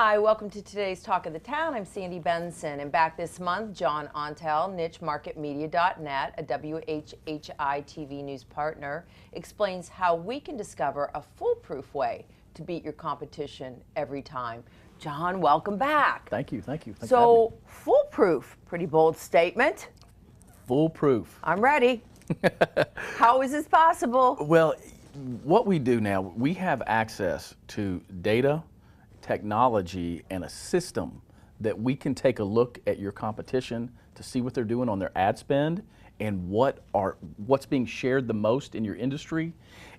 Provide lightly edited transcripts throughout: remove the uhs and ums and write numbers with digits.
Hi, welcome to today's Talk of the Town. I'm Sandy Benson, and back this month, John Ontel, nichemarketmedia.net, a WHHI TV news partner, explains how we can discover a foolproof way to beat your competition every time. John, welcome back. Thank you, thank you. Thanks So, foolproof, pretty bold statement. Foolproof. I'm ready. How is this possible? Well, what we do now, we have access to data, technology, and a system that we can take a look at your competition to see what they're doing on their ad spend and what's being shared the most in your industry.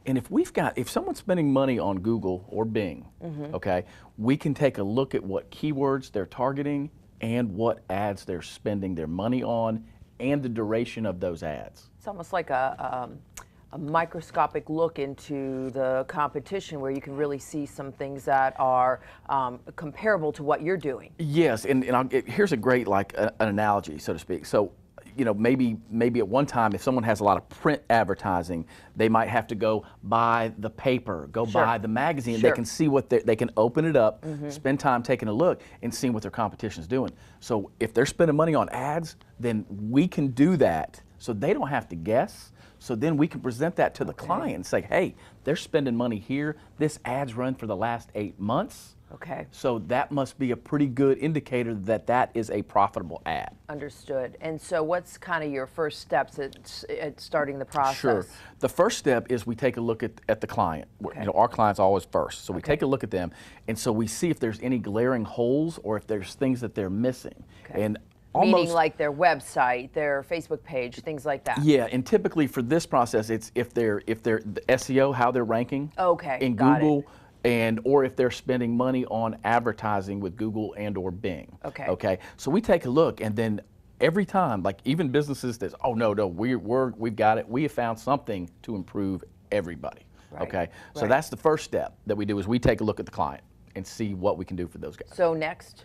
And if someone's spending money on Google or Bing, okay, we can take a look at what keywords they're targeting and what ads they're spending their money on and the duration of those ads. It's almost like a microscopic look into the competition where you can really see some things that are comparable to what you're doing. Yes, and here's a great an analogy, so to speak. So, you know, maybe at one time, if someone has a lot of print advertising, they might have to go buy the paper, go buy the magazine. They can see what they can open it up, spend time taking a look, and seeing what their competition's doing. So if they're spending money on ads, then we can do that, so they don't have to guess. So then we can present that to the client and say, hey, they're spending money here. This ad's run for the last 8 months. Okay. So that must be a pretty good indicator that that is a profitable ad. Understood. And so what's kind of your first steps at starting the process? Sure. The first step is we take a look at the client. You know, our client's always first. So we take a look at them, and so we see if there's any glaring holes or if there's things that they're missing. And meaning like their website, their Facebook page, things like that. Yeah, and typically for this process, it's if they're the SEO, how they're ranking in Google, or if they're spending money on advertising with Google and or Bing. Okay. So we take a look, and then every time, like even businesses that, oh no, we've got it. We have found something to improve everybody. Okay. So that's the first step that we do, is we take a look at the client and see what we can do for those guys. So next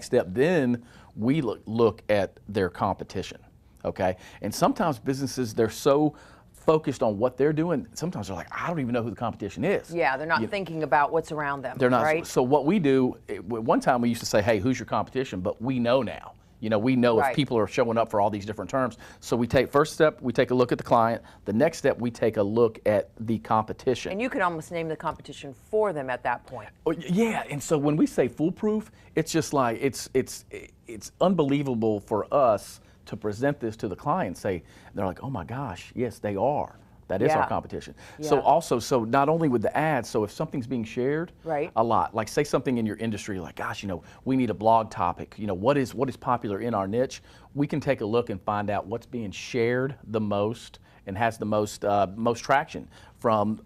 step, then we look at their competition, okay? And sometimes businesses, they're so focused on what they're doing, sometimes they're like, I don't even know who the competition is. Yeah, they're not thinking about what's around them. They're not. Right? So what we do, one time we used to say, hey, who's your competition? But we know now. You know, we know if people are showing up for all these different terms. So first step, we take a look at the client. The next step, we take a look at the competition. And you can almost name the competition for them at that point. Oh, yeah, and so when we say foolproof, it's just like, it's unbelievable for us to present this to the client and say, they're like, oh my gosh, yes, they are. That is our competition. So not only with the ads, so if something's being shared a lot, like say something in your industry, like, gosh, you know, we need a blog topic, you know, what is popular in our niche, we can take a look and find out what's being shared the most and has the most traction from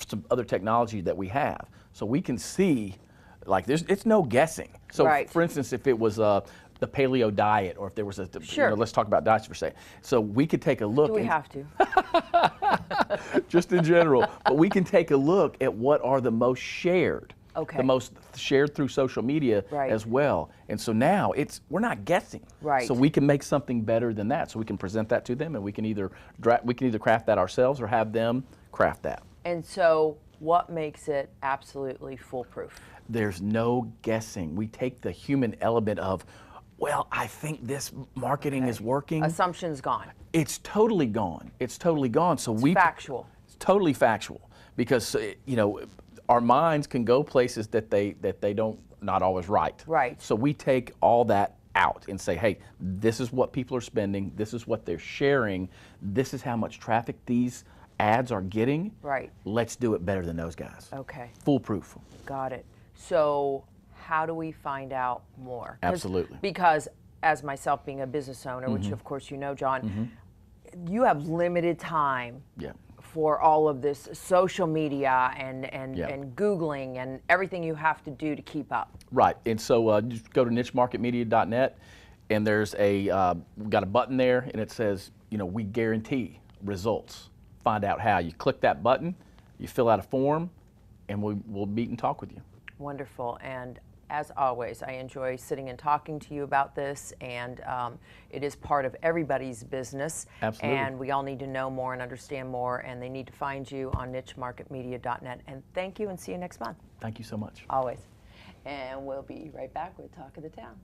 some other technology that we have. So we can see, like, it's no guessing. So for instance, if it was the paleo diet, or if there was you know, let's talk about diets for a second. So we could take a look. Do we have to? Just in general. But we can take a look at what are the most shared. The most shared through social media as well. And so now we're not guessing. So we can make something better than that. So we can present that to them, and we can either craft that ourselves or have them craft that. And so what makes it absolutely foolproof? There's no guessing. We take the human element of, well, I think this marketing is working. Assumption's gone. It's totally gone. It's totally gone. So it's factual. It's totally factual, because you know, our minds can go places that they don't, not always right. So we take all that out and say, hey, this is what people are spending. This is what they're sharing. This is how much traffic these ads are getting. Let's do it better than those guys. Foolproof. Got it. So how do we find out more? Absolutely. Because as myself being a business owner, which of course you know, John, you have limited time for all of this social media and Googling and everything you have to do to keep up. Right. And so just go to nichemarketmedia.net, and there's we've got a button there, and it says, you know, we guarantee results. Find out how. You click that button, you fill out a form, and we'll meet and talk with you. Wonderful. And as always, I enjoy sitting and talking to you about this, and it is part of everybody's business. Absolutely. And we all need to know more and understand more, and they need to find you on nichemarketmedia.net. And thank you, and see you next month. Thank you so much. Always. And we'll be right back with Talk of the Town.